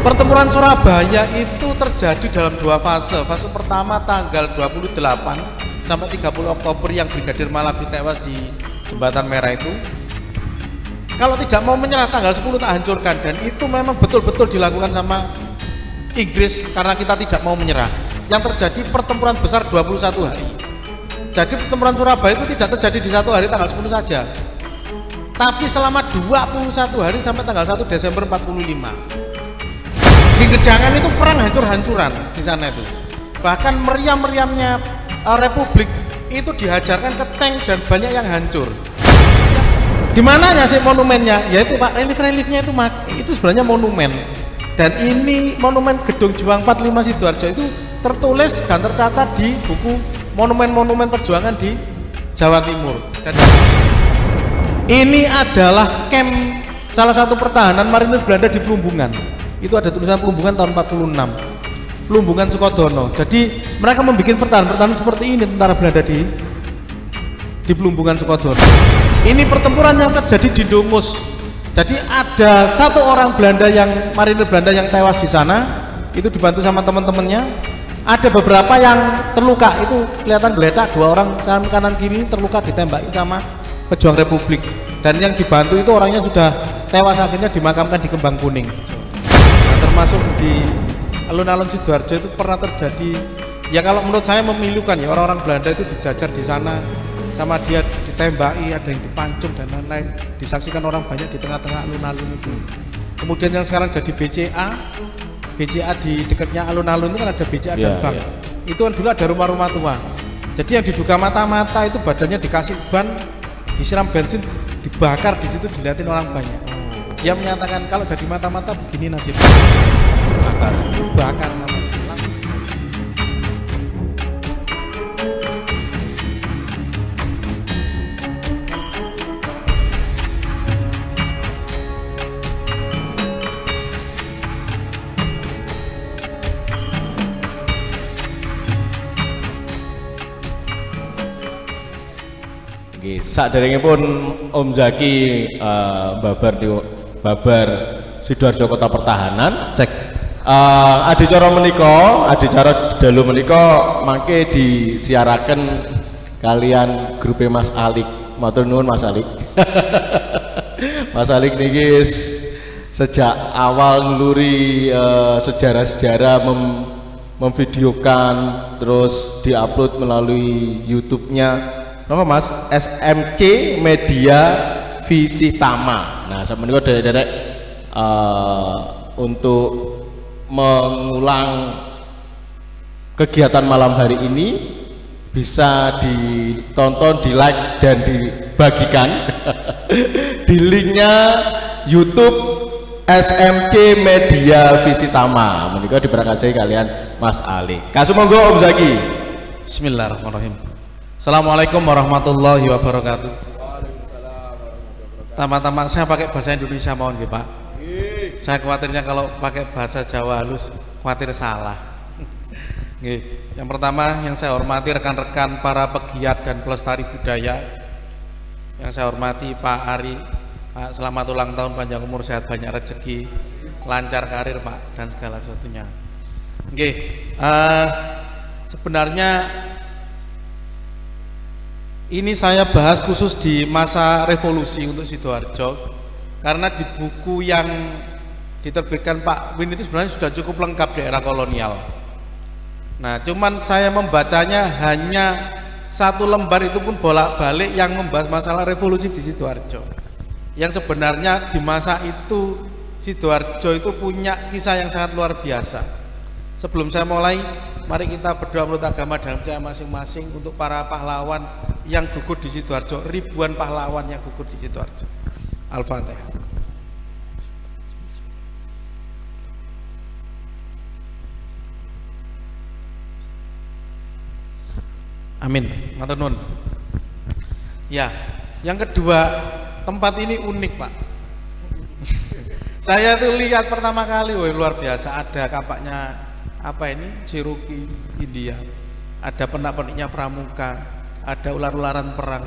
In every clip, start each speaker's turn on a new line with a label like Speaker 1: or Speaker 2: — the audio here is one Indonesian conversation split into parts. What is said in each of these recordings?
Speaker 1: Pertempuran Surabaya itu terjadi dalam dua fase. Fase pertama tanggal 28 sampai 30 Oktober yang Brigadir Malabi tewas di Jembatan Merah itu. Kalau tidak mau menyerah tanggal 10 tak hancurkan, dan itu memang betul-betul dilakukan sama Inggris karena kita tidak mau menyerah. Yang terjadi pertempuran besar 21 hari. Jadi pertempuran Surabaya itu tidak terjadi di satu hari tanggal 10 saja, tapi selama 21 hari sampai tanggal 1 Desember 45. Di Gedangan itu perang hancur-hancuran di sana itu. Bahkan meriam-meriamnya Republik itu dihajarkan ke tank dan banyak yang hancur. Di mananya sih monumennya? Yaitu Pak, relief-reliefnya itu sebenarnya monumen. Dan ini monumen Gedung Juang 45 Sidoarjo itu tertulis dan tercatat di buku monumen-monumen perjuangan di Jawa Timur. Dan ini adalah camp salah satu pertahanan marinir Belanda di Plumbungan. Itu ada tulisan Plumbungan tahun 46, Plumbungan Sukodono. Jadi mereka membuat pertahanan seperti ini, tentara Belanda di Plumbungan Sukodono. Ini pertempuran yang terjadi di Domus. Jadi ada satu orang Belanda yang marinir Belanda yang tewas di sana, itu dibantu sama teman-temannya. Ada beberapa yang terluka, itu kelihatan geletak, dua orang kanan kiri terluka ditembaki sama pejuang Republik. Dan yang dibantu itu orangnya sudah tewas, akhirnya dimakamkan di Kembang Kuning. Termasuk di alun-alun Sidoarjo itu pernah terjadi, ya kalau menurut saya memilukan ya, orang-orang Belanda itu dijajar di sana sama dia, ditembaki, ada yang dipancung dan lain-lain, disaksikan orang banyak di tengah-tengah alun-alun itu. Kemudian yang sekarang jadi BCA di dekatnya alun-alun itu kan ada BCA dan bank. Itu kan dulu ada rumah-rumah tua. Jadi yang diduga mata-mata itu badannya dikasih ban, disiram bensin, dibakar, di situ dilihatin orang banyak. Dia menyatakan kalau jadi mata-mata begini nasibnya, dibakar namanya.
Speaker 2: Saderengipun Om Zaki babar Sidoarjo Kota Pertahanan, cek adicara menika, adicara dalu menika mangke disiaraken kalian grupe Mas Alik. Matur nuwun Mas Alik. Mas Alik niki sejak awal ngluri sejarah-sejarah memvideokan terus diupload melalui YouTube-nya. Nama Mas SMC Media Visitama. Nah, saya menikah derek untuk mengulang kegiatan malam hari ini bisa ditonton, di like dan dibagikan di linknya YouTube SMC Media Visitama. Menikah diberkati kalian Mas Ali. Kasih monggo Om Zaki.
Speaker 1: Bismillahirrahmanirrahim. Assalamualaikum warahmatullahi wabarakatuh. Tama-tama saya pakai bahasa Indonesia mohon ya Pak. Saya khawatirnya kalau pakai bahasa Jawa halus khawatir salah. Yang pertama yang saya hormati rekan-rekan para pegiat dan pelestari budaya. Yang saya hormati Pak Ari, Pak selamat ulang tahun, panjang umur, sehat, banyak rezeki, lancar karir Pak dan segala sesuatunya. Sebenarnya ini saya bahas khusus di masa revolusi untuk Sidoarjo, karena di buku yang diterbitkan Pak Win itu sebenarnya sudah cukup lengkap di era kolonial. Nah, cuman saya membacanya hanya satu lembar, itu pun bolak-balik yang membahas masalah revolusi di Sidoarjo. Yang sebenarnya di masa itu Sidoarjo itu punya kisah yang sangat luar biasa. Sebelum saya mulai, mari kita berdoa menurut agama dan percaya masing-masing untuk para pahlawan yang gugur di Sidoarjo, ribuan pahlawan yang gugur di Sidoarjo. Al-Fatihah. Amin. Matur nuwun. Ya, yang kedua, tempat ini unik Pak. Saya tuh lihat pertama kali, woi luar biasa, ada kapaknya apa ini, Cherokee India, ada pernak-perniknya pramuka, ada ular-ularan perang,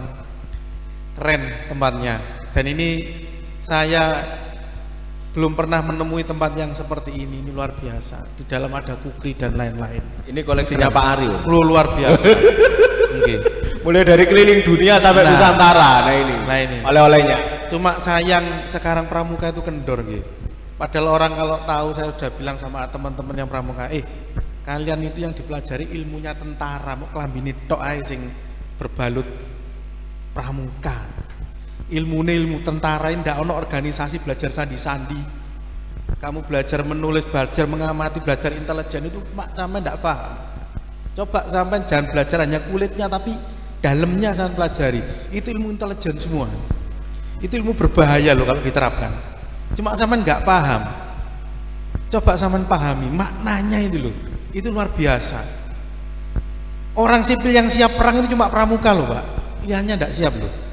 Speaker 1: keren tempatnya. Dan ini saya belum pernah menemui tempat yang seperti ini luar biasa. Di dalam ada kukri dan lain-lain.
Speaker 2: Ini koleksinya Pak Aryo.
Speaker 1: Luar biasa. Okay.
Speaker 2: Mulai dari keliling dunia sampai Nusantara. Nah ini oleh-olehnya.
Speaker 1: Cuma sayang sekarang pramuka itu kendor gitu. Padahal orang kalau tahu, saya sudah bilang sama teman-teman yang pramuka, kalian itu yang dipelajari ilmunya tentara, mau kelambini tok ae sing berbalut pramuka. Ilmu tentara ini ndak ono organisasi belajar sandi-sandi. Kamu belajar menulis, belajar mengamati, belajar intelijen itu sampai ndak paham. Coba sampai jangan belajar hanya kulitnya tapi dalamnya sampai pelajari. Itu ilmu intelijen semua. Itu ilmu berbahaya loh kalau diterapkan. Cuma sampai nggak paham. Coba sampai pahami maknanya itu loh. Itu luar biasa. Orang sipil yang siap perang itu cuma pramuka loh Pak. Pilihannya ndak siap loh.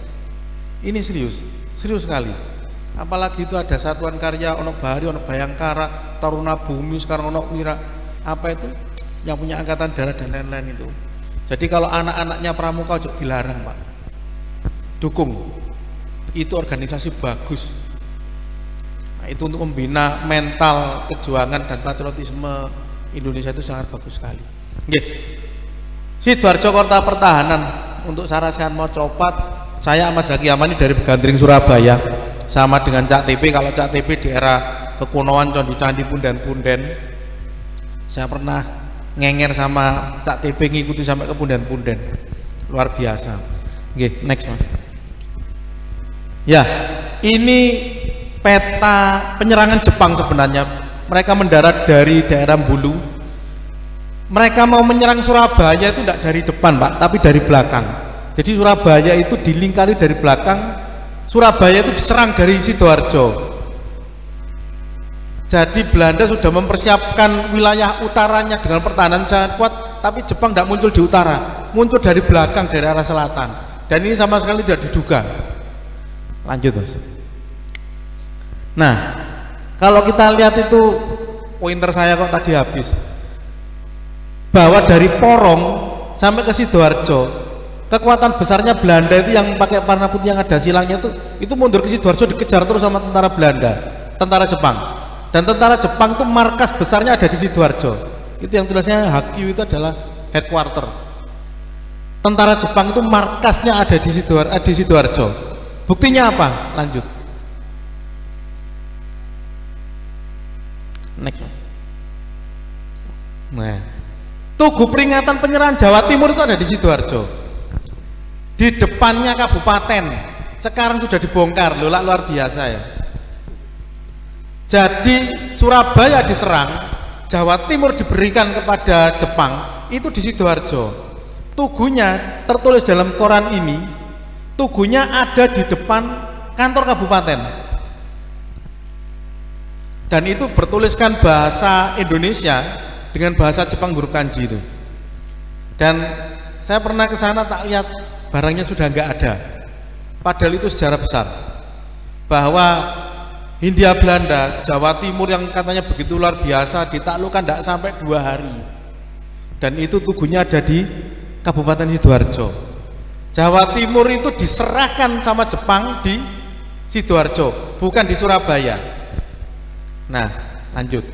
Speaker 1: Ini serius sekali. Apalagi itu ada satuan karya, ono Bahari, ono Bayangkara, Taruna Bumi, sekarang ono Wira, apa itu yang punya angkatan darat dan lain-lain itu. Jadi kalau anak-anaknya pramuka ojo dilarang Pak, dukung. Itu organisasi bagus. Nah, itu untuk membina mental kejuangan dan patriotisme Indonesia itu sangat bagus sekali. Nggih. Sidoarjo Kota Pertahanan untuk Sarasehan mau copat. Saya Ahmad Zaki Amani dari Begandring Surabaya, sama dengan Cak TP. Kalau Cak TP di era kekunoan candi-candi punden-punden, saya pernah ngenger sama Cak TP, ngikuti sampai ke punden-punden, luar biasa. Oke, next Mas. Ya, ini peta penyerangan Jepang sebenarnya. Mereka mendarat dari daerah Bulu. Mereka mau menyerang Surabaya itu tidak dari depan Pak, tapi dari belakang. Jadi Surabaya itu dilingkari dari belakang, Surabaya itu diserang dari Sidoarjo. Jadi Belanda sudah mempersiapkan wilayah utaranya dengan pertahanan sangat kuat, tapi Jepang tidak muncul di utara, muncul dari belakang, dari arah selatan. Dan ini sama sekali tidak diduga. Lanjut Mas. Nah, kalau kita lihat itu pointer saya kok tadi habis, bahwa dari Porong sampai ke Sidoarjo, kekuatan besarnya Belanda itu yang pakai warna putih yang ada silangnya itu mundur ke Sidoarjo, dikejar terus sama tentara Belanda, tentara Jepang. Dan tentara Jepang itu markas besarnya ada di Sidoarjo. Itu yang tulisnya Hakyu itu adalah headquarter. Tentara Jepang itu markasnya ada di Sidoarjo. Buktinya apa? Lanjut. Next Mas. Nah, Tugu peringatan penyerahan Jawa Timur itu ada di Sidoarjo. Di depannya kabupaten, sekarang sudah dibongkar loh, luar biasa ya. Jadi Surabaya diserang, Jawa Timur diberikan kepada Jepang, itu di Sidoarjo. Tugunya tertulis dalam koran ini, tugunya ada di depan kantor kabupaten. Dan itu bertuliskan bahasa Indonesia dengan bahasa Jepang huruf kanji itu. Dan saya pernah ke sana tak lihat barangnya sudah nggak ada. Padahal itu sejarah besar bahwa Hindia Belanda, Jawa Timur yang katanya begitu luar biasa ditaklukkan tidak sampai 2 hari. Dan itu tugunya ada di Kabupaten Sidoarjo. Jawa Timur itu diserahkan sama Jepang di Sidoarjo, bukan di Surabaya. Nah, lanjut.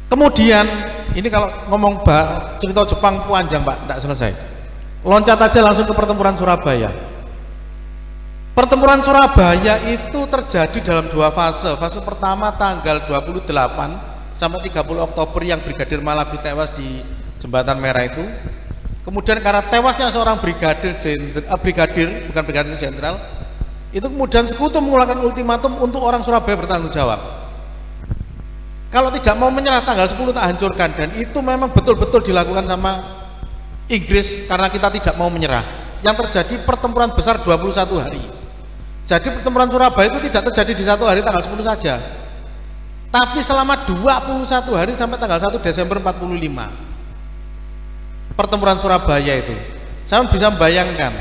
Speaker 1: Kemudian ini kalau ngomong cerita Jepang panjang Pak, tidak selesai. Loncat aja langsung ke pertempuran Surabaya. Pertempuran Surabaya itu terjadi dalam 2 fase. Fase pertama tanggal 28 sampai 30 Oktober yang Brigadir Malabi tewas di Jembatan Merah itu. Kemudian karena tewasnya seorang brigadir jenderal, itu kemudian Sekutu mengeluarkan ultimatum untuk orang Surabaya bertanggung jawab. Kalau tidak mau menyerah tanggal 10 tak hancurkan. Dan itu memang betul-betul dilakukan sama Inggris karena kita tidak mau menyerah. Yang terjadi pertempuran besar 21 hari. Jadi pertempuran Surabaya itu tidak terjadi di 1 hari tanggal 10 saja, tapi selama 21 hari sampai tanggal 1 Desember 45. Pertempuran Surabaya itu saya bisa membayangkan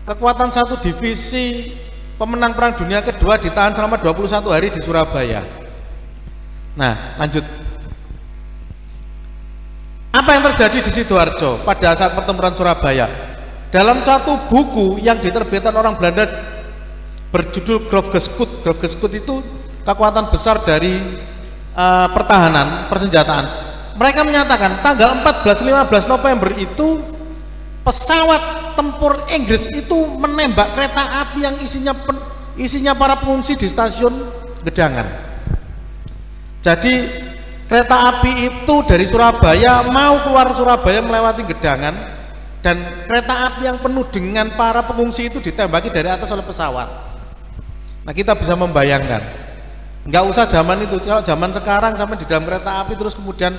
Speaker 1: kekuatan satu divisi pemenang perang dunia kedua ditahan selama 21 hari di Surabaya. Nah, lanjut. Apa yang terjadi di Sidoarjo pada saat pertempuran Surabaya? Dalam satu buku yang diterbitkan orang Belanda berjudul Grove Geskut. Grove Geskut itu kekuatan besar dari pertahanan, persenjataan. Mereka menyatakan tanggal 14-15 November itu pesawat tempur Inggris itu menembak kereta api yang isinya para pengungsi di stasiun Gedangan. Jadi kereta api itu dari Surabaya mau keluar Surabaya melewati Gedangan, dan kereta api yang penuh dengan para pengungsi itu ditembaki dari atas oleh pesawat. Nah, kita bisa membayangkan, nggak usah zaman itu, kalau zaman sekarang sampai di dalam kereta api terus kemudian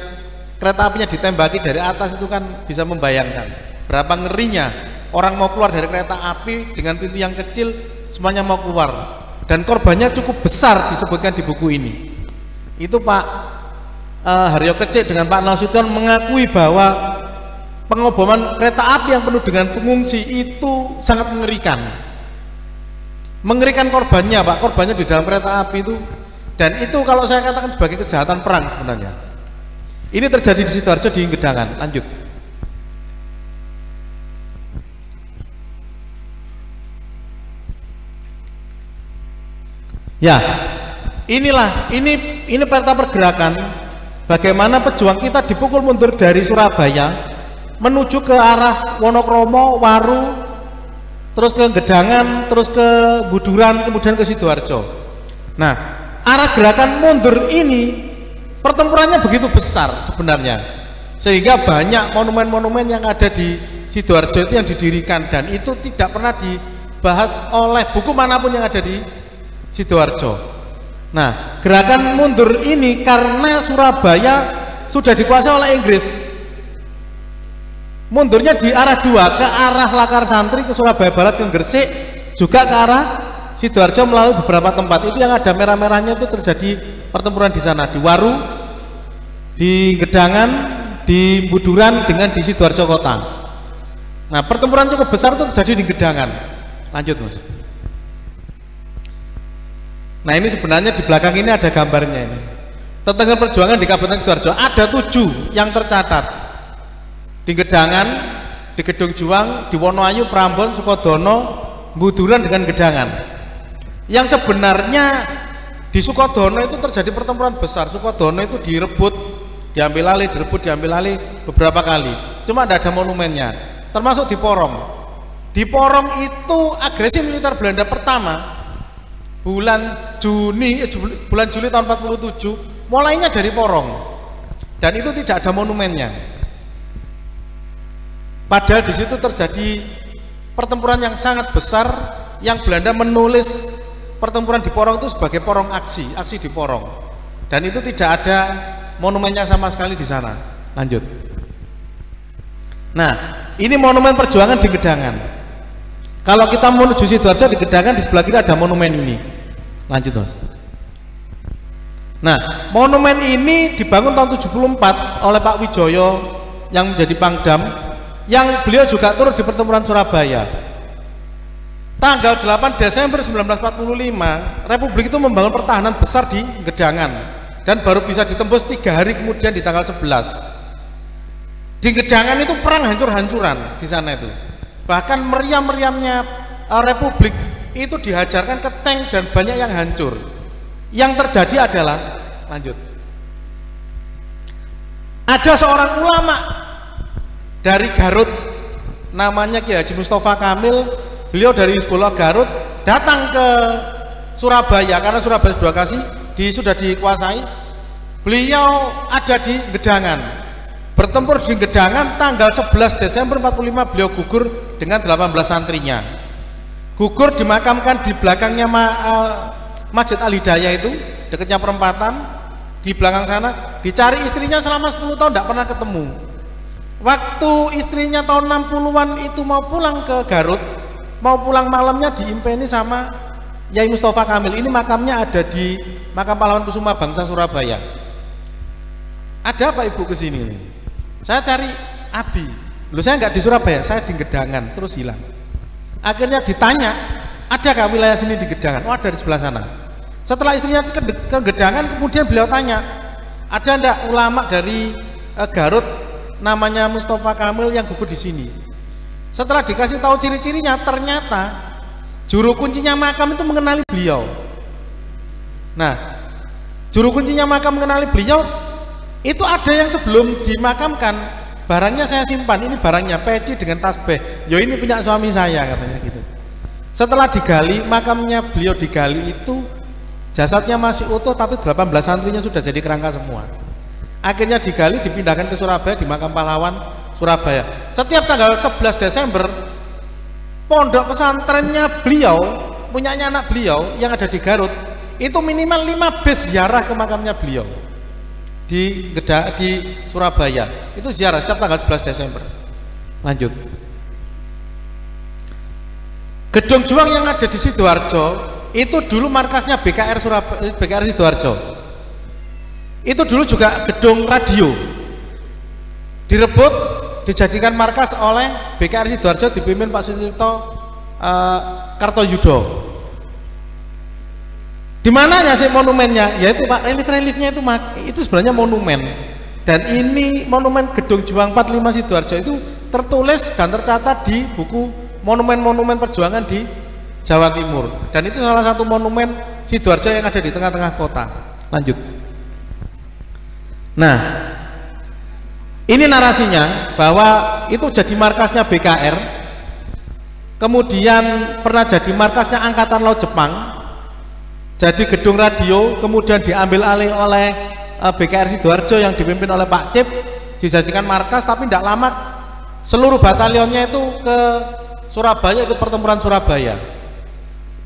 Speaker 1: kereta apinya ditembaki dari atas, itu kan bisa membayangkan berapa ngerinya. Orang mau keluar dari kereta api dengan pintu yang kecil, semuanya mau keluar, dan korbannya cukup besar disebutkan di buku ini. Itu Pak Haryo Kecik dengan Pak Nasution mengakui bahwa pengoboman kereta api yang penuh dengan pengungsi itu sangat mengerikan. Mengerikan korbannya, Pak, korbannya di dalam kereta api itu. Dan itu kalau saya katakan sebagai kejahatan perang sebenarnya. Ini terjadi di Sidoarjo di Gedangan. Lanjut. Ya, ini peta pergerakan bagaimana pejuang kita dipukul mundur dari Surabaya menuju ke arah Wonokromo, Waru, terus ke Gedangan, terus ke Buduran, kemudian ke Sidoarjo. Nah, arah gerakan mundur ini pertempurannya begitu besar sebenarnya, sehingga banyak monumen-monumen yang ada di Sidoarjo itu yang didirikan, dan itu tidak pernah dibahas oleh buku manapun yang ada di Sidoarjo. Nah, gerakan mundur ini karena Surabaya sudah dikuasai oleh Inggris, mundurnya di arah dua, ke arah Lakar Santri, ke Surabaya Barat, ke Gresik, juga ke arah Sidoarjo melalui beberapa tempat. Itu yang ada merah-merahnya itu terjadi pertempuran di sana, di Waru, di Gedangan, di Buduran, dengan di Sidoarjo kota. Nah, pertempuran cukup besar itu terjadi di Gedangan. Lanjut, Mas. Nah, ini sebenarnya di belakang ini ada gambarnya ini. Tentang perjuangan di Kabupaten Sidoarjo ada 7 yang tercatat. Di Gedangan, di Gedung Juang, di Wonoayu, Prambon, Sukodono, Buduran dengan Gedangan. Yang sebenarnya di Sukodono itu terjadi pertempuran besar. Sukodono itu direbut, diambil alih, direbut, diambil alih beberapa kali. Cuma tidak ada monumennya. Termasuk di Porong. Di Porong itu agresi militer Belanda pertama bulan Juli tahun 47, mulainya dari Porong, dan itu tidak ada monumennya. Padahal di situ terjadi pertempuran yang sangat besar, yang Belanda menulis pertempuran di Porong itu sebagai Porong aksi di Porong, dan itu tidak ada monumennya sama sekali di sana. Lanjut. Nah, ini monumen perjuangan di Gedangan. Kalau kita menuju Sidoarjo, di Gedangan di sebelah kiri ada monumen ini. Lanjut, Mas. Nah, monumen ini dibangun tahun 74 oleh Pak Wijoyo yang menjadi Pangdam, yang beliau juga turut di pertempuran Surabaya. Tanggal 8 Desember 1945 Republik itu membangun pertahanan besar di Gedangan, dan baru bisa ditembus 3 hari kemudian di tanggal 11. Di Gedangan itu perang hancur-hancuran di sana itu. Bahkan meriam-meriamnya Republik itu dihajarkan ke tank dan banyak yang hancur. Yang terjadi adalah, lanjut, ada seorang ulama dari Garut namanya Kiai Haji Mustafa Kamil. Beliau dari Hizbullah Garut datang ke Surabaya karena Surabaya sudah dikuasai. Beliau ada di Gedangan, bertempur di Gedangan. Tanggal 11 Desember 45 beliau gugur dengan 18 santrinya. Gugur dimakamkan di belakangnya Masjid Al-Hidayah, itu dekatnya perempatan. Di belakang sana dicari istrinya selama 10 tahun tidak pernah ketemu. Waktu istrinya tahun 60-an itu mau pulang ke Garut, mau pulang malamnya diimpeni sama Yai Mustafa Kamil. Ini makamnya ada di Makam Pahlawan Kusuma Bangsa Surabaya. Ada apa ibu kesini? Saya cari Abi. Loh, saya nggak di Surabaya, saya di Gedangan, terus hilang. Akhirnya ditanya, ada nggak wilayah sini di Gedangan? Oh, ada di sebelah sana. Setelah istrinya ke Gedangan, kemudian beliau tanya, ada ndak ulama dari Garut namanya Mustafa Kamil yang gugur di sini? Setelah dikasih tahu ciri-cirinya, ternyata Juru kuncinya makam itu mengenali beliau. Nah, juru kuncinya makam mengenali beliau, itu ada yang sebelum dimakamkan, barangnya saya simpan, ini barangnya, peci dengan tasbih, yo ini punya suami saya, katanya gitu. Setelah digali, makamnya beliau digali itu, jasadnya masih utuh, tapi 18 santrinya sudah jadi kerangka semua. Akhirnya digali, dipindahkan ke Surabaya, di makam pahlawan Surabaya. Setiap tanggal 11 Desember, pondok pesantrennya beliau, punyanya anak beliau yang ada di Garut, itu minimal 5 bis ziarah ke makamnya beliau di Surabaya. Itu ziarah setiap tanggal 11 Desember. Lanjut. Gedung Juang yang ada di Sidoarjo itu dulu markasnya BKR Sidoarjo. Itu dulu juga gedung radio, direbut, dijadikan markas oleh BKR Sidoarjo dipimpin Pak Sucipto Kartoyudo. Di mananya sih monumennya? Yaitu Pak, relief-reliefnya itu sebenarnya monumen. Dan ini monumen Gedung Juang 45 Sidoarjo itu tertulis dan tercatat di buku monumen-monumen perjuangan di Jawa Timur. Dan itu salah satu monumen Sidoarjo yang ada di tengah-tengah kota. Lanjut. Nah, ini narasinya bahwa itu jadi markasnya BKR, kemudian pernah jadi markasnya Angkatan Laut Jepang, jadi gedung radio, kemudian diambil alih oleh BKR Sidoarjo yang dipimpin oleh Pak Cip, dijadikan markas, tapi tidak lama seluruh batalionnya itu ke Surabaya, ikut pertempuran Surabaya.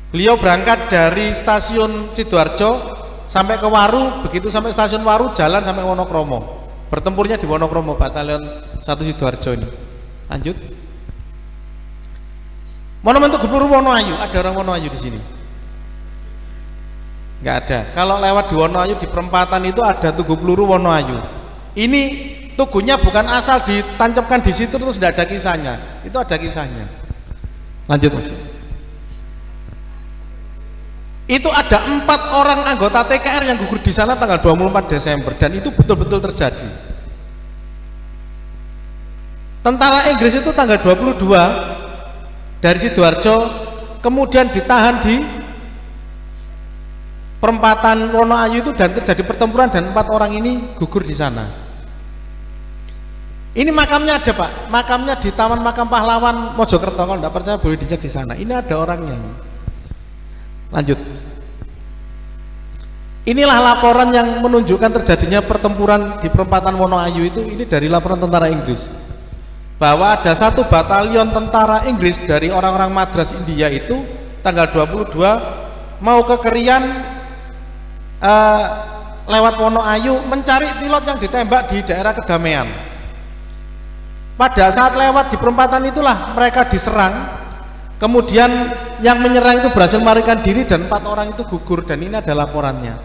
Speaker 1: Beliau berangkat dari stasiun Sidoarjo sampai ke Waru, begitu sampai stasiun Waru jalan sampai Wonokromo, bertempurnya di Wonokromo, batalion 1 Sidoarjo ini. Lanjut. Monumen Tugu Peluru Wonoayu, ada orang Wonoayu di sini? Nggak ada. Kalau lewat di Wonoayu di perempatan itu ada Tugu Peluru Wonoayu. Ini tugunya bukan asal ditancapkan di situ terus tidak ada kisahnya, itu ada kisahnya. Lanjut Mas. Itu ada 4 orang anggota TKR yang gugur di sana tanggal 24 Desember dan itu betul-betul terjadi. Tentara Inggris itu tanggal 22 dari Sidoarjo kemudian ditahan di perempatan Wonoayu itu dan terjadi pertempuran dan 4 orang ini gugur di sana. Ini makamnya ada Pak, makamnya di Taman Makam Pahlawan Mojokerto, kalau tidak percaya boleh dicek di sana. Ini ada orangnya. Lanjut. Inilah laporan yang menunjukkan terjadinya pertempuran di perempatan Wonoayu itu. Ini dari laporan tentara Inggris bahwa ada 1 batalion tentara Inggris dari orang-orang Madras India itu tanggal 22 mau ke Kerian lewat Wonoayu mencari pilot yang ditembak di daerah Kedamaian. Pada saat lewat di perempatan itulah mereka diserang. Kemudian yang menyerang itu berhasil melarikan diri dan 4 orang itu gugur dan ini ada laporannya.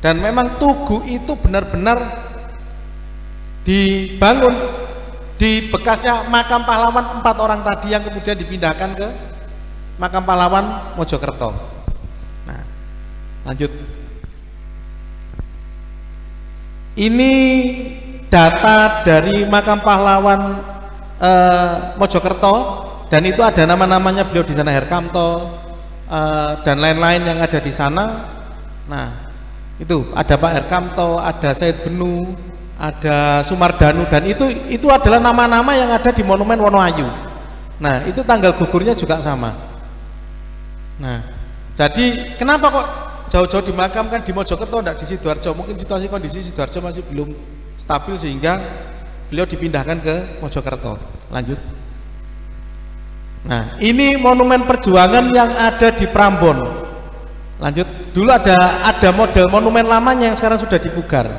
Speaker 1: Dan memang tugu itu benar-benar dibangun di bekasnya makam pahlawan 4 orang tadi yang kemudian dipindahkan ke makam pahlawan Mojokerto. Nah, lanjut. Ini data dari makam pahlawan Mojokerto. Dan itu ada nama-namanya beliau di sana, Herkamto dan lain-lain yang ada di sana. Nah, itu ada Pak Herkamto, ada Said Benu, ada Sumardanu dan itu adalah nama-nama yang ada di monumen Wonoayu. Nah, itu tanggal gugurnya juga sama. Nah, jadi kenapa kok jauh-jauh dimakamkan di Mojokerto, tidak di Sidoarjo? Mungkin situasi kondisi Sidoarjo masih belum stabil sehingga beliau dipindahkan ke Mojokerto. Lanjut. Nah, ini monumen perjuangan yang ada di Prambon. Lanjut. Dulu ada model monumen lamanya yang sekarang sudah dipugar.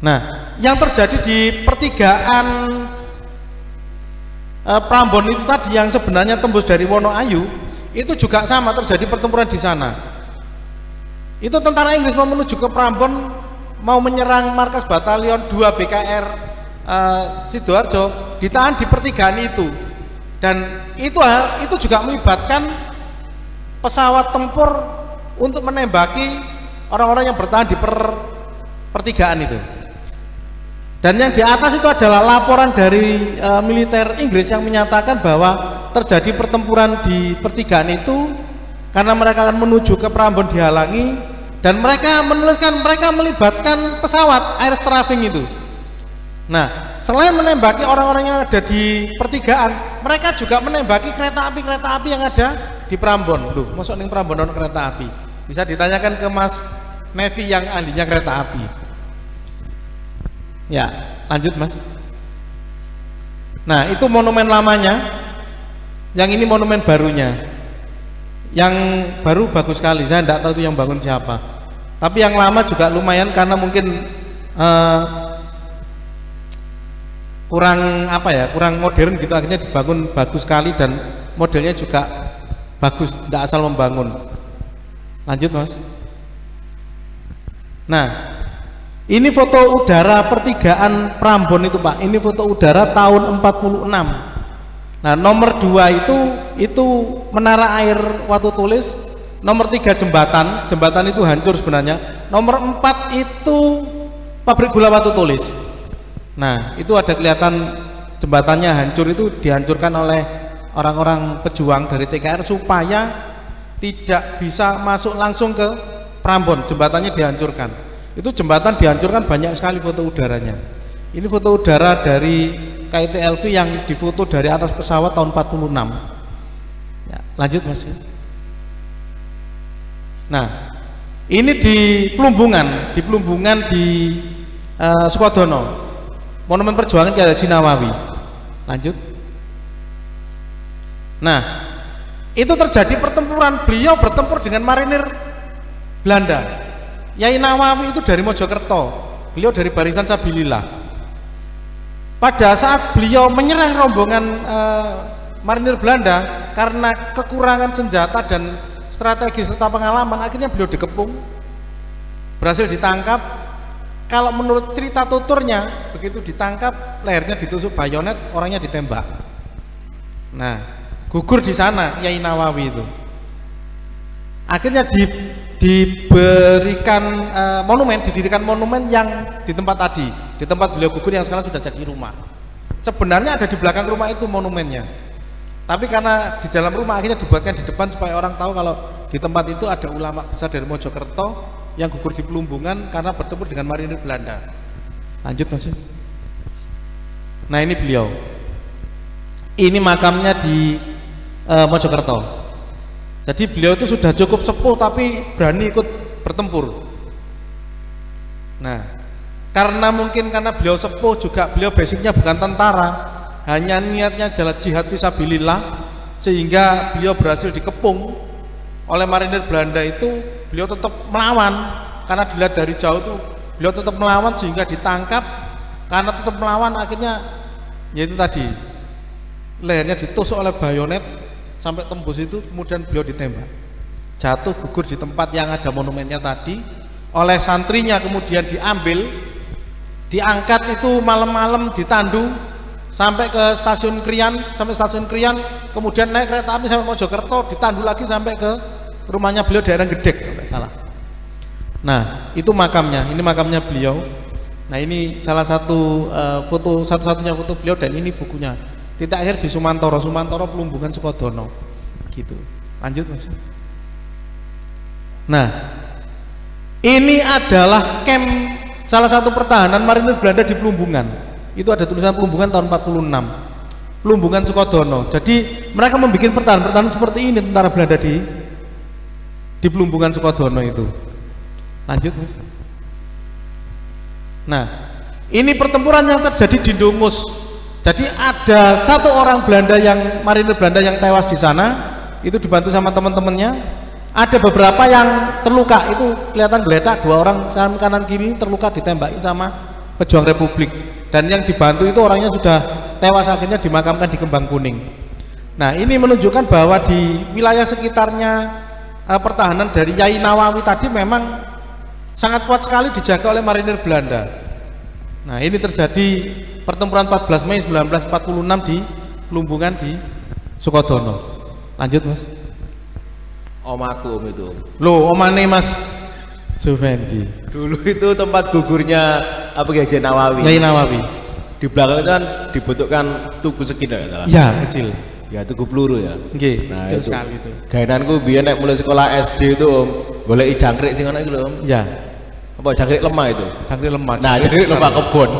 Speaker 1: Nah, yang terjadi di pertigaan Prambon itu tadi yang sebenarnya tembus dari Wonoayu itu juga sama, terjadi pertempuran di sana. Itu tentara Inggris mau menuju ke Prambon, mau menyerang markas batalion 2 BKR Sidoarjo, ditahan di pertigaan itu. Dan itu juga melibatkan pesawat tempur untuk menembaki orang-orang yang bertahan di pertigaan itu. Dan yang di atas itu adalah laporan dari militer Inggris yang menyatakan bahwa terjadi pertempuran di pertigaan itu karena mereka akan menuju ke Prambon dihalangi, dan mereka menuliskan mereka melibatkan pesawat air strafing itu. Nah, selain menembaki orang-orang yang ada di pertigaan, mereka juga menembaki kereta api yang ada di Prambon. Loh, masuk ning Prambon ono kereta api. Bisa ditanyakan ke Mas Nevi yang ahlinya kereta api. Ya, lanjut Mas. Nah, itu monumen lamanya. Yang ini monumen barunya. Yang baru bagus sekali. Saya tidak tahu itu yang bangun siapa. Tapi yang lama juga lumayan karena mungkin kurang apa ya, kurang modern gitu, akhirnya dibangun bagus sekali dan modelnya juga bagus, tidak asal membangun. Lanjut Mas. Nah, ini foto udara pertigaan Prambon itu Pak, ini foto udara tahun 46. Nah, nomor 2 itu menara air Watu Tulis, nomor 3 jembatan itu hancur sebenarnya, nomor 4 itu pabrik gula Watu Tulis. Nah, itu ada kelihatan jembatannya hancur, itu dihancurkan oleh orang-orang pejuang dari TKR supaya tidak bisa masuk langsung ke Prambon, jembatannya dihancurkan. Itu jembatan dihancurkan, banyak sekali foto udaranya. Ini foto udara dari KIT-LV yang difoto dari atas pesawat tahun 46. Ya, lanjut Mas. Nah, ini di Plumbungan di Sukodono. Monumen perjuangan Ki Haji Nawawi. Lanjut. Nah, itu terjadi pertempuran, beliau bertempur dengan marinir Belanda. Yai Nawawi itu dari Mojokerto, beliau dari barisan Sabilillah. Pada saat beliau menyerang rombongan marinir Belanda, karena kekurangan senjata dan strategi serta pengalaman, akhirnya beliau dikepung, berhasil ditangkap. Kalau menurut cerita tuturnya, begitu ditangkap, lehernya ditusuk bayonet, orangnya ditembak. Nah, gugur di sana Yai Nawawi itu. Akhirnya didirikan monumen yang di tempat tadi, di tempat beliau gugur yang sekarang sudah jadi rumah. Sebenarnya ada di belakang rumah itu monumennya, tapi karena di dalam rumah akhirnya dibuatkan di depan supaya orang tahu kalau di tempat itu ada ulama besar dari Mojokerto yang gugur di Plumbungan karena bertemu dengan marinir Belanda. Lanjut Mas. Nah, ini beliau. Ini makamnya di Mojokerto. Jadi beliau itu sudah cukup sepuh tapi berani ikut bertempur. Nah, karena beliau sepuh juga, beliau basicnya bukan tentara, hanya niatnya adalah jihad fisabilillah, sehingga beliau berhasil dikepung oleh marinir Belanda itu. Beliau tetap melawan, karena dilihat dari jauh tuh beliau tetap melawan sehingga ditangkap. Karena tetap melawan akhirnya yaitu tadi lehernya ditusuk oleh bayonet sampai tembus itu, kemudian beliau ditembak, jatuh gugur di tempat yang ada monumennya tadi. Oleh santrinya kemudian diambil, diangkat itu malam-malam ditandu sampai ke stasiun Krian, kemudian naik kereta api sampai Mojokerto, ditandu lagi sampai ke rumahnya beliau daerah Gedek kalau nggak salah. Nah, itu makamnya, ini makamnya beliau. Nah, ini salah satu foto, satu-satunya foto beliau, dan ini bukunya. Titik akhir di Sumantoro Plumbungan Sukodono gitu. Lanjut Mas. Nah, ini adalah camp salah satu pertahanan marinir Belanda di Plumbungan. Itu ada tulisan Plumbungan tahun 46, Plumbungan Sukodono. Jadi mereka membuat pertahanan seperti ini, tentara Belanda di Plumbungan Sukodono itu. Lanjut Mas. Nah, ini pertempuran yang terjadi di Dungus. Jadi ada satu orang marinir Belanda yang tewas di sana, itu dibantu sama teman-temannya. Ada beberapa yang terluka, itu kelihatan geletak, 2 orang kanan kiri terluka ditembaki sama pejuang Republik, dan yang dibantu itu orangnya sudah tewas, akhirnya dimakamkan di Kembang Kuning. Nah, ini menunjukkan bahwa di wilayah sekitarnya pertahanan dari Yai Nawawi tadi memang sangat kuat sekali dijaga oleh marinir Belanda. Nah, ini terjadi pertempuran 14 Mei 1946 di Plumbungan di Sukodono. Lanjut Mas.
Speaker 2: Omaku itu.
Speaker 1: Loh, omane Mas Juvendi.
Speaker 2: Dulu itu tempat gugurnya Kiai Nawawi.
Speaker 1: Yai Nawawi.
Speaker 2: Di belakang itu kan dibentukkan tugu segi,
Speaker 1: ya, kecil.
Speaker 2: Ya tuku peluru ya.
Speaker 1: Nggih,
Speaker 2: Nah,
Speaker 1: kecil
Speaker 2: itu.
Speaker 1: sekali itu.
Speaker 2: Gaenanku biyen nek mulai sekolah SD itu Om, goleki jangkrik sing ana iku lho Om.
Speaker 1: Ya,
Speaker 2: Apa jangkrik lemah itu?
Speaker 1: jangkrik lemah.
Speaker 2: Nah, jangkrik lemah kebon.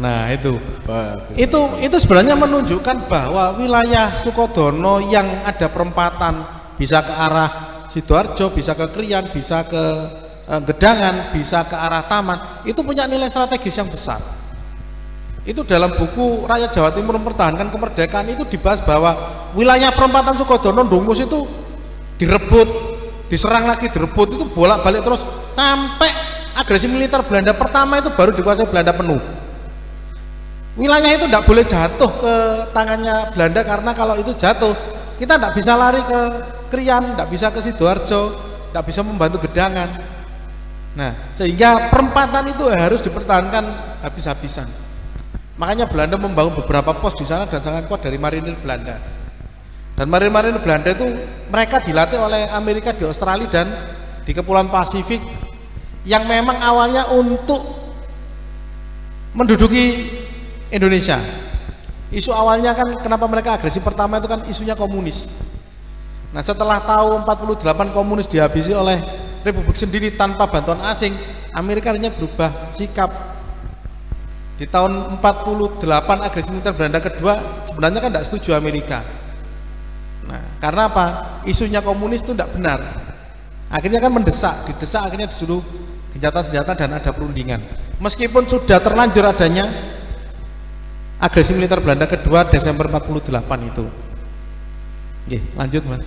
Speaker 1: Nah, itu.
Speaker 2: Bagus.
Speaker 1: Itu sebenarnya menunjukkan bahwa wilayah Sukodono yang ada perempatan bisa ke arah Sidoarjo, bisa ke Krian, bisa ke Gedangan, bisa ke arah Taman, itu punya nilai strategis yang besar. Itu dalam buku Rakyat Jawa Timur Mempertahankan Kemerdekaan itu dibahas bahwa wilayah perempatan Sukodono Ndungus itu direbut, diserang lagi, direbut, itu bolak-balik terus sampai agresi militer Belanda pertama itu baru dikuasai Belanda penuh. Wilayah itu tidak boleh jatuh ke tangannya Belanda, karena kalau itu jatuh kita tidak bisa lari ke Krian, tidak bisa ke Sidoarjo, tidak bisa membantu Gedangan. Nah, sehingga perempatan itu harus dipertahankan habis-habisan. Makanya Belanda membangun beberapa pos di sana dan sangat kuat dari marinir Belanda. Dan marinir Belanda itu mereka dilatih oleh Amerika di Australia dan di Kepulauan Pasifik, yang memang awalnya untuk menduduki Indonesia. Isu awalnya kan kenapa mereka agresi pertama itu kan isunya komunis. Nah, setelah tahu 48 komunis dihabisi oleh Republik sendiri tanpa bantuan asing, Amerika akhirnya berubah sikap. Di tahun 48 agresi militer Belanda kedua sebenarnya kan tidak setuju Amerika. Nah, karena apa? Isunya komunis itu tidak benar. Akhirnya kan didesak, akhirnya disuruh gencatan-gencatan dan ada perundingan. Meskipun sudah terlanjur adanya agresi militer Belanda kedua Desember 48 itu. Oke, lanjut Mas.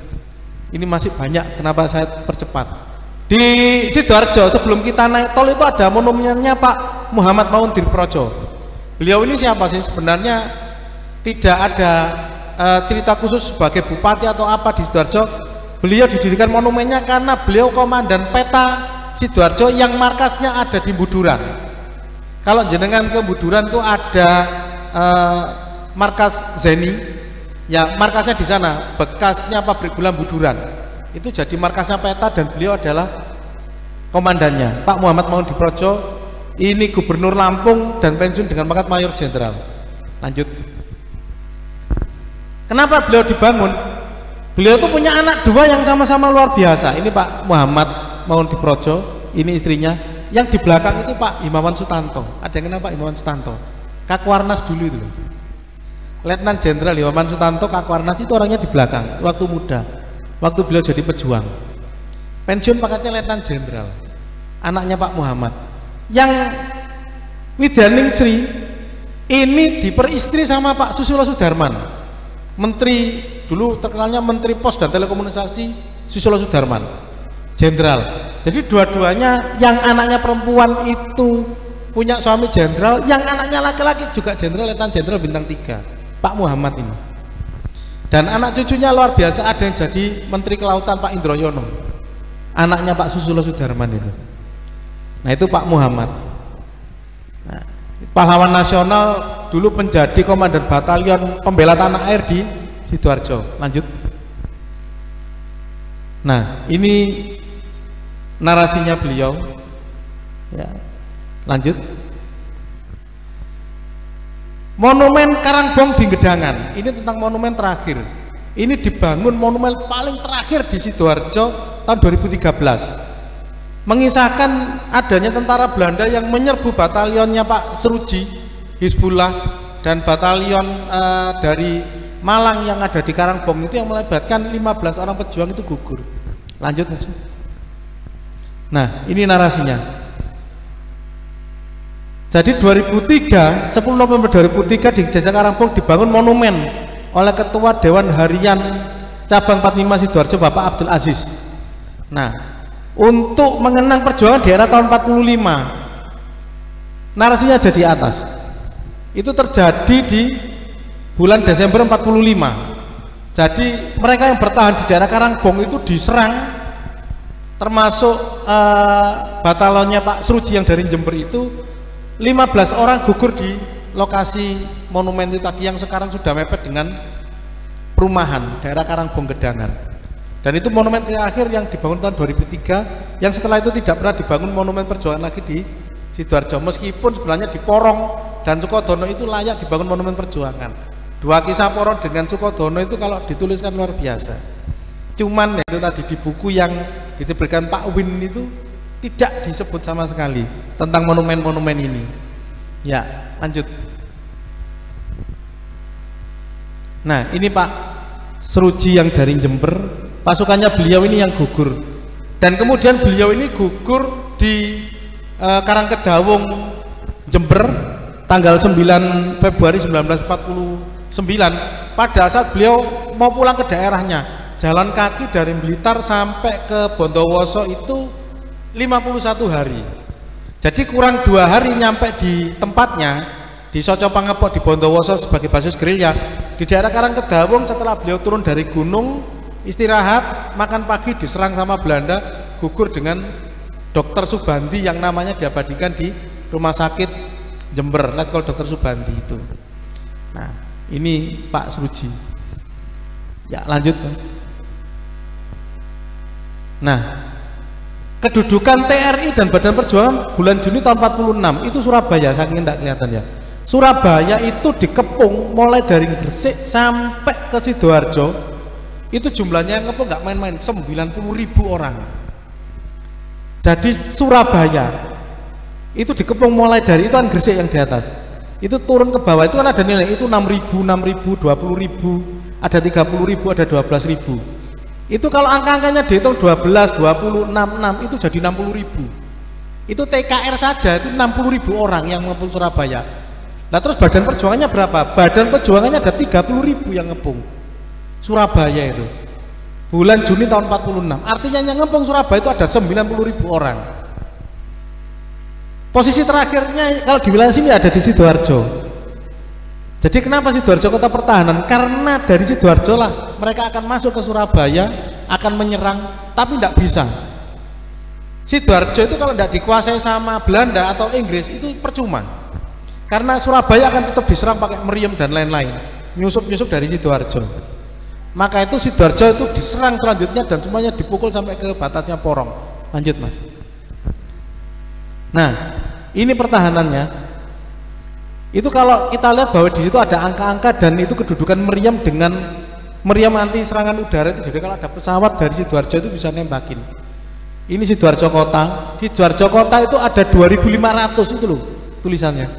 Speaker 1: Ini masih banyak, kenapa saya percepat? Di Sidoarjo sebelum kita naik tol itu ada monumennya Pak Muhammad Maun Dirprojo. Beliau ini siapa sih? Sebenarnya tidak ada cerita khusus sebagai bupati atau apa di Sidoarjo. Beliau didirikan monumennya karena beliau komandan peta Sidoarjo yang markasnya ada di Buduran. Kalau jenengan ke Buduran tuh ada markas Zeni, ya markasnya di sana, bekasnya pabrik gula Buduran. Itu jadi markasnya peta dan beliau adalah komandannya. Pak Muhammad Maun Dirprojo ini gubernur Lampung dan pensiun dengan pangkat mayor jenderal. Lanjut. Kenapa beliau dibangun? Beliau tuh punya anak dua yang sama-sama luar biasa. Ini Pak Muhammad Maun Dirprojo, ini istrinya. Yang di belakang itu Pak Himawan Sutanto. Ada yang kenapa Pak Himawan Sutanto? Kakwarnas dulu itu loh. Letnan Jenderal Himawan Sutanto Kakwarnas itu orangnya di belakang waktu muda. Waktu beliau jadi pejuang, pensiun pangkatnya Letnan Jenderal, anaknya Pak Muhammad. Yang Widyaning Sri ini diperistri sama Pak Susilo Sudarman, menteri dulu terkenalnya Menteri Pos dan Telekomunikasi Susilo Sudarman, jenderal. Jadi dua-duanya, yang anaknya perempuan itu punya suami jenderal, yang anaknya laki-laki juga jenderal, Letnan Jenderal bintang 3, Pak Muhammad ini. Dan anak cucunya luar biasa, ada yang jadi Menteri Kelautan Pak Indroyono, anaknya Pak Susilo Sudarman itu. Nah itu Pak Muhammad. Nah, pahlawan nasional, dulu menjadi komandan batalion pembela tanah air di Sidoarjo. Lanjut. Nah ini narasinya beliau. Ya. Lanjut. Monumen Karangbong di Gedangan, ini tentang monumen terakhir. Ini dibangun monumen paling terakhir di Sidoarjo tahun 2013, mengisahkan adanya tentara Belanda yang menyerbu batalionnya Pak Seruji Hizbullah dan batalion dari Malang yang ada di Karangbong itu, yang melibatkan 15 orang pejuang itu gugur. Lanjut. Nah ini narasinya. Jadi 2003, 10 November 2003 di Desa Karangbong dibangun monumen oleh Ketua Dewan Harian Cabang 45 Sidoarjo Bapak Abdul Aziz. Nah, untuk mengenang perjuangan di era tahun 45, narasinya ada di atas. Itu terjadi di bulan Desember 45. Jadi mereka yang bertahan di daerah Karangbong itu diserang, termasuk batalonnya Pak Seruji yang dari Jember itu. 15 orang gugur di lokasi monumen itu tadi, yang sekarang sudah mepet dengan perumahan daerah Karangbong Gedangan. Dan itu monumen terakhir yang dibangun tahun 2003, yang setelah itu tidak pernah dibangun monumen perjuangan lagi di Sidoarjo, meskipun sebenarnya di Porong dan Sukodono itu layak dibangun monumen perjuangan. Dua Kisah Poron dengan Sukodono itu kalau dituliskan luar biasa. Cuman ya itu tadi di buku yang diberikan Pak Win itu tidak disebut sama sekali tentang monumen-monumen ini. Ya, lanjut. Nah, ini Pak Seruji yang dari Jember, pasukannya beliau ini yang gugur. Dan kemudian beliau ini gugur di Karangkedawung, Jember, tanggal 9 Februari 1949. Pada saat beliau mau pulang ke daerahnya, jalan kaki dari Blitar sampai ke Bondowoso itu 51 hari. Jadi kurang 2 hari nyampe di tempatnya di Soco Pangepok di Bondowoso sebagai basis gerilya. Di daerah Karangkedawung setelah beliau turun dari gunung, istirahat, makan pagi, diserang sama Belanda, gugur dengan Dokter Subandi yang namanya diabadikan di Rumah Sakit Jember, Letkol Dokter Subandi itu. Nah, ini Pak Seruji. Ya, lanjut Mas. Nah, kedudukan TRI dan Badan Perjuangan bulan Juni tahun 46 itu Surabaya, saking tidak kelihatan ya. Surabaya itu dikepung mulai dari Gresik sampai ke Sidoarjo. Itu jumlahnya yang ngepung nggak main-main, 90.000 orang. Jadi Surabaya itu dikepung mulai dari itu kan Gresik yang di atas. Itu turun ke bawah itu kan ada nilai itu 6.000, 20.000, ada 30.000, ada 12.000. Itu kalau angka-angkanya dihitung 12, 20, 66 itu jadi 60.000. Itu TKR saja itu 60.000 orang yang ngepung Surabaya. Nah terus Badan Perjuangannya berapa? Badan Perjuangannya ada 30.000 yang ngepung Surabaya itu bulan Juni tahun 46. Artinya yang ngepung Surabaya itu ada 90.000 orang. Posisi terakhirnya kalau di wilayah sini ada di Sidoarjo. Jadi kenapa Sidoarjo kota pertahanan? Karena dari Sidoarjo lah mereka akan masuk ke Surabaya, akan menyerang, tapi tidak bisa. Sidoarjo itu kalau tidak dikuasai sama Belanda atau Inggris itu percuma. Karena Surabaya akan tetap diserang pakai meriam dan lain-lain, nyusup-nyusup dari Sidoarjo. Maka itu Sidoarjo itu diserang selanjutnya dan semuanya dipukul sampai ke batasnya Porong. Lanjut Mas. Nah, ini pertahanannya. Itu kalau kita lihat bahwa di situ ada angka-angka dan itu kedudukan meriam dengan meriam anti serangan udara itu. Jadi kalau ada pesawat dari Sidoarjo itu bisa nembakin. Ini Sidoarjo kota. Di Sidoarjo kota itu ada 2.500 itu loh tulisannya.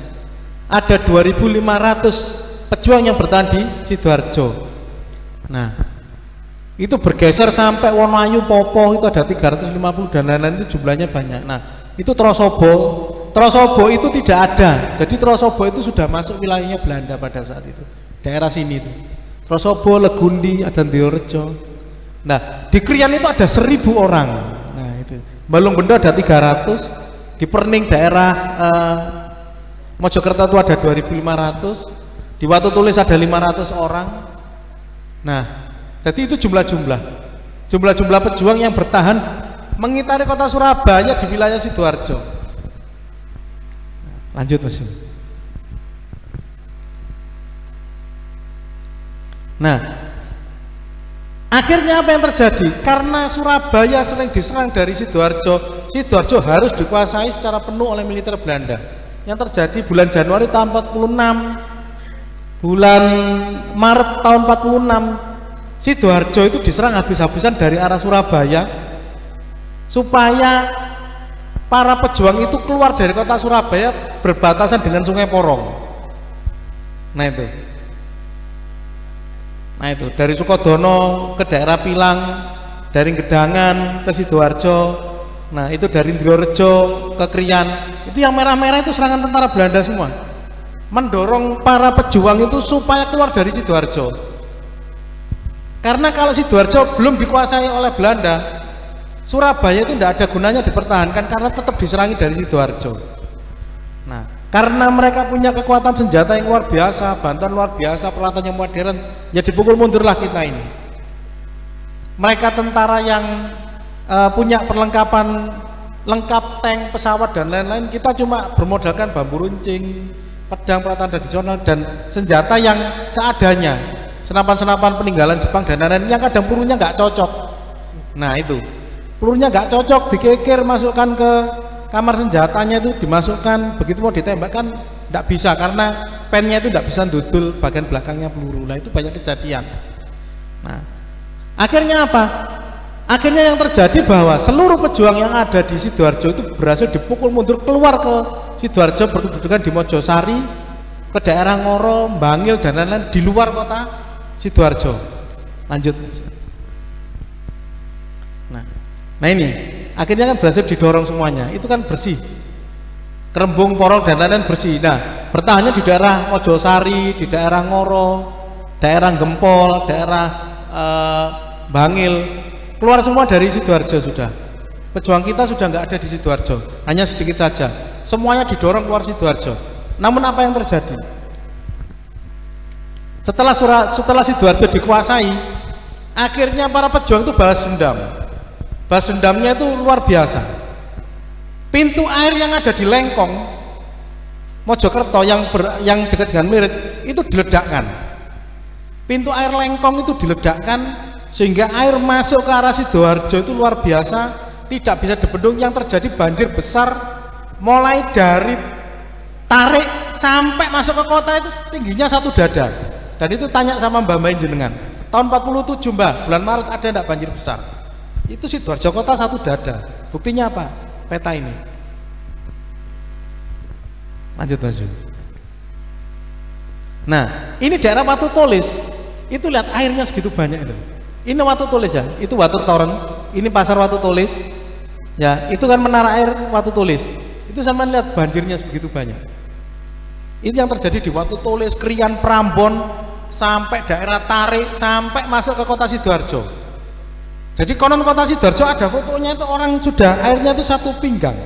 Speaker 1: Ada 2.500 pejuang yang bertahan di Sidoarjo. Nah, itu bergeser sampai Wonoayu, Popo itu ada 350 dan lain-lain, itu jumlahnya banyak. Nah, itu Trosobo itu tidak ada. Jadi Trosobo itu sudah masuk wilayahnya Belanda pada saat itu. Daerah sini itu. Trosobo, Legundi, ada Diorejo. Nah, di Krian itu ada 1.000 orang. Nah, itu. Balungbendo ada 300. Di Perning daerah Mojokerto itu ada 2.500, di Watu Tulis ada 500 orang. Nah, jadi itu jumlah pejuang yang bertahan mengitari kota Surabaya di wilayah Sidoarjo. Lanjut Mas. Nah, akhirnya apa yang terjadi? Karena Surabaya sering diserang dari Sidoarjo, Sidoarjo harus dikuasai secara penuh oleh militer Belanda. Yang terjadi bulan Januari tahun 46, bulan Maret tahun 46, Sidoarjo itu diserang habis-habisan dari arah Surabaya supaya para pejuang itu keluar dari kota Surabaya berbatasan dengan Sungai Porong. Nah itu dari Sukodono ke daerah Pilang, dari Gedangan ke Sidoarjo. Nah itu dari Diorejo ke Krian, itu yang merah-merah itu serangan tentara Belanda semua, mendorong para pejuang itu supaya keluar dari Sidoarjo. Karena kalau Sidoarjo belum dikuasai oleh Belanda, Surabaya itu tidak ada gunanya dipertahankan karena tetap diserangi dari Sidoarjo. Nah, karena mereka punya kekuatan senjata yang luar biasa, bantuan luar biasa, peralatan yang modern, ya dipukul mundurlah kita ini. Mereka tentara yang punya perlengkapan lengkap, tank, pesawat dan lain-lain, kita cuma bermodalkan bambu runcing, pedang, peralatan tradisional dan senjata yang seadanya, senapan-senapan peninggalan Jepang dan lain-lain yang kadang pelurunya nggak cocok. Nah itu pelurunya nggak cocok, dikekir, masukkan ke kamar senjatanya itu, dimasukkan, begitu mau ditembakkan tidak bisa karena pennya itu tidak bisa dudul bagian belakangnya peluru. Nah itu banyak kejadian. Nah akhirnya apa? Akhirnya yang terjadi bahwa seluruh pejuang yang ada di Sidoarjo itu berhasil dipukul mundur keluar ke Sidoarjo, berkedudukan di Mojosari, ke daerah Ngoro, Bangil dan lain-lain di luar kota Sidoarjo. Lanjut. Nah ini akhirnya kan berhasil didorong semuanya, itu kan bersih, Kerembung, Porol dan lain-lain bersih. Nah bertahannya di daerah Mojosari, di daerah Ngoro, daerah Gempol, daerah Bangil, keluar semua dari Sidoarjo sudah. Pejuang kita sudah nggak ada di Sidoarjo, hanya sedikit saja. Semuanya didorong keluar Sidoarjo. Namun apa yang terjadi? Setelah Sidoarjo dikuasai, akhirnya para pejuang itu balas dendam. Balas dendamnya itu luar biasa. Pintu air yang ada di Lengkong, Mojokerto yang dekat dengan Mirit itu diledakkan. Pintu air Lengkong itu diledakkan sehingga air masuk ke arah Sidoarjo itu luar biasa, tidak bisa dibendung. Yang terjadi banjir besar mulai dari Tarik sampai masuk ke kota itu tingginya 1 dada. Dan itu tanya sama mbak-mbak jenengan, tahun 47 mbak, bulan Maret ada enggak banjir besar? Itu Sidoarjo kota 1 dada. Buktinya apa? Peta ini. Lanjut maju. Nah ini daerah Watu Tulis, itu lihat airnya segitu banyak itu. Ini Watu Tulis ya, itu Watur Toren, ini pasar Watu Tulis ya, itu kan menara air Watu Tulis. Itu sama lihat banjirnya sebegitu banyak. Itu yang terjadi di Watu Tulis, Krian, Prambon, sampai daerah Tarik, sampai masuk ke kota Sidoarjo. Jadi konon kota Sidoarjo ada fotonya itu orang sudah airnya itu 1 pinggang.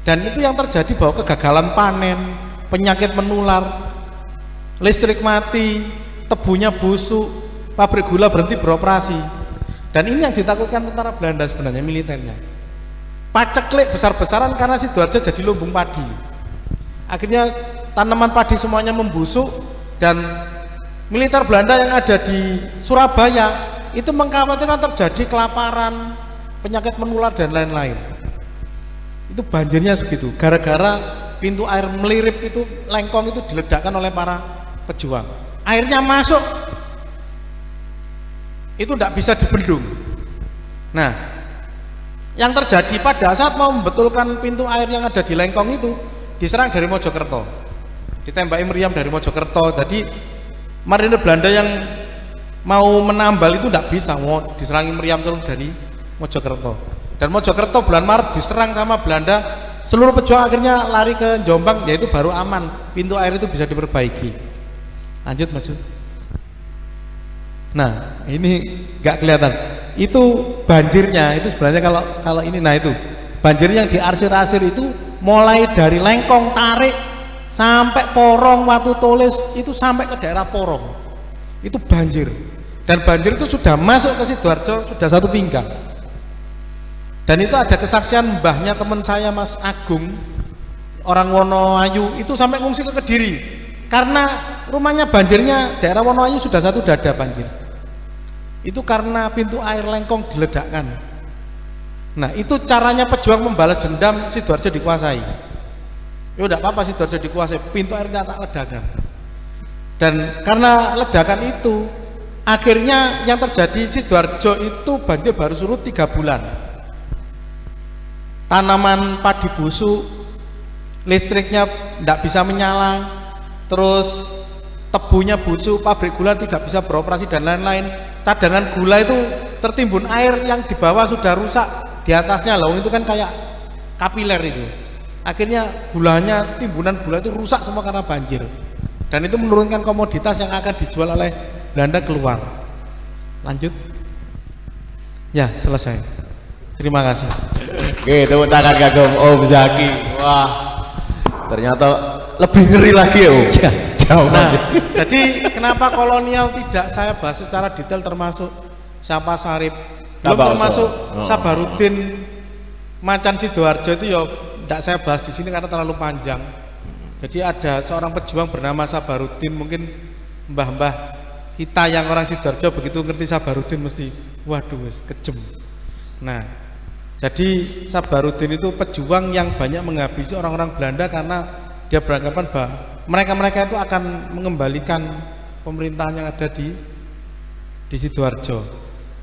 Speaker 1: Dan itu yang terjadi bahwa kegagalan panen, penyakit menular, listrik mati, tebunya busuk, pabrik gula berhenti beroperasi. Dan ini yang ditakutkan tentara Belanda sebenarnya, militernya. Paceklik besar-besaran karena Sidoarjo jadi lumbung padi. Akhirnya tanaman padi semuanya membusuk dan militer Belanda yang ada di Surabaya itu mengkhawatirkan terjadi kelaparan, penyakit menular dan lain-lain. Itu banjirnya segitu gara-gara pintu air Melirip itu, Lengkong itu diledakkan oleh para pejuang. Airnya masuk itu tidak bisa dibendung. Nah yang terjadi pada saat mau membetulkan pintu air yang ada di Lengkong itu diserang dari Mojokerto, ditembaki meriam dari Mojokerto. Jadi marinir Belanda yang mau menambal itu tidak bisa, mau diserangi meriam terus dari Mojokerto. Dan Mojokerto bulan Maret diserang sama Belanda, seluruh pejuang akhirnya lari ke Jombang, yaitu baru aman, pintu air itu bisa diperbaiki. Lanjut maju. Nah ini nggak kelihatan, itu banjirnya itu sebenarnya kalau ini. Nah itu banjir yang di arsir-arsir itu mulai dari Lengkong, Tarik sampai Porong, Watu Tulis, itu sampai ke daerah Porong itu banjir. Dan banjir itu sudah masuk ke Sidoarjo sudah 1 pinggang. Dan itu ada kesaksian mbahnya teman saya Mas Agung, orang Wonoayu, itu sampai ngungsi ke Kediri karena rumahnya banjirnya daerah Wonoayu sudah 1 dada banjir. Itu karena pintu air Lengkong diledakkan. Nah itu caranya pejuang membalas dendam Sidoarjo dikuasai. Ya udah apa-apa Sidoarjo dikuasai, pintu airnya tak ledakan. Dan karena ledakan itu akhirnya yang terjadi Sidoarjo itu banjir baru surut 3 bulan. Tanaman padi busuk, listriknya tidak bisa menyala, terus tebunya busuk, pabrik gula tidak bisa beroperasi dan lain-lain. Cadangan gula itu tertimbun air yang di bawah sudah rusak, di atasnya loh itu kan kayak kapiler itu. Akhirnya gulanya, timbunan gula itu rusak semua karena banjir. Dan itu menurunkan komoditas yang akan dijual oleh Belanda keluar. Lanjut. Ya, selesai. Terima kasih.
Speaker 2: Oke, tepuk tangan kagum Om Zaki. Wah, ternyata lebih ngeri lagi ya Om. Ya, jauh.
Speaker 1: Nah, jadi kenapa kolonial tidak saya bahas secara detail, termasuk Sapa Sarip, belum termasuk Sabarudin Macan Sidoarjo itu ya tidak saya bahas di sini karena terlalu panjang. Jadi ada seorang pejuang bernama Sabarudin, mungkin mbah-mbah kita yang orang Sidoarjo begitu ngerti Sabarudin mesti waduh kejem. Nah, jadi Sabarudin itu pejuang yang banyak menghabisi orang-orang Belanda karena dia beranggapan bahwa mereka-mereka itu akan mengembalikan pemerintahan yang ada di Sidoarjo.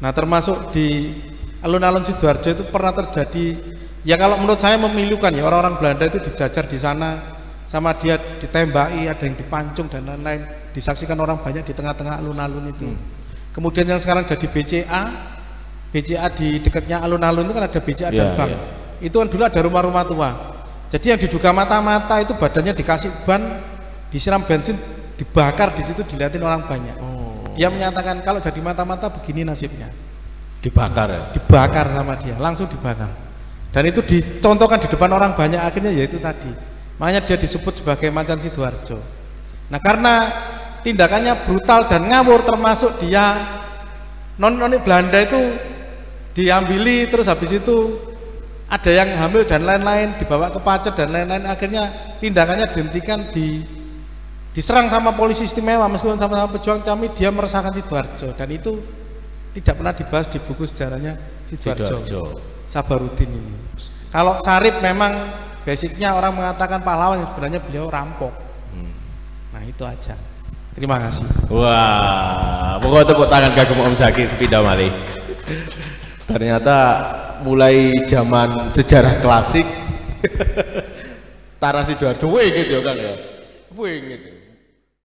Speaker 1: Nah, termasuk di alun-alun Sidoarjo itu pernah terjadi, ya kalau menurut saya memilukan ya, orang-orang Belanda itu dijajar di sana, sama dia ditembaki, ada yang dipancung dan lain-lain, disaksikan orang banyak di tengah-tengah alun-alun itu. Kemudian yang sekarang jadi BCA di dekatnya alun-alun itu kan ada BCA dan bank. Itu kan dulu ada rumah-rumah tua. Jadi yang diduga mata-mata itu badannya dikasih ban, disiram bensin, dibakar, di situ dilihatin orang banyak. Dia menyatakan kalau jadi mata-mata begini nasibnya.
Speaker 2: Dibakar ya?
Speaker 1: Dibakar sama dia, langsung dibakar. Dan itu dicontohkan di depan orang banyak, akhirnya yaitu tadi. Makanya dia disebut sebagai Macan Sidoarjo. Nah, karena tindakannya brutal dan ngawur, termasuk dia noni Belanda itu diambili, terus habis itu ada yang hamil dan lain-lain, dibawa ke Pacet dan lain-lain, akhirnya tindakannya dihentikan, diserang sama polisi istimewa, meskipun sama-sama pejuang kami, dia meresahkan Sidoarjo, dan itu tidak pernah dibahas di buku sejarahnya Sidoarjo. Sabarudin ini. Kalau Sarip memang basicnya orang mengatakan pahlawan, yang sebenarnya beliau rampok. Nah, itu aja. Terima kasih.
Speaker 2: Wah, pokoknya tepuk tangan kagum Om Zaki sepindah malih. Ternyata mulai zaman sejarah klasik Tara Sidoarjo gitu ya Kang ya. Gitu.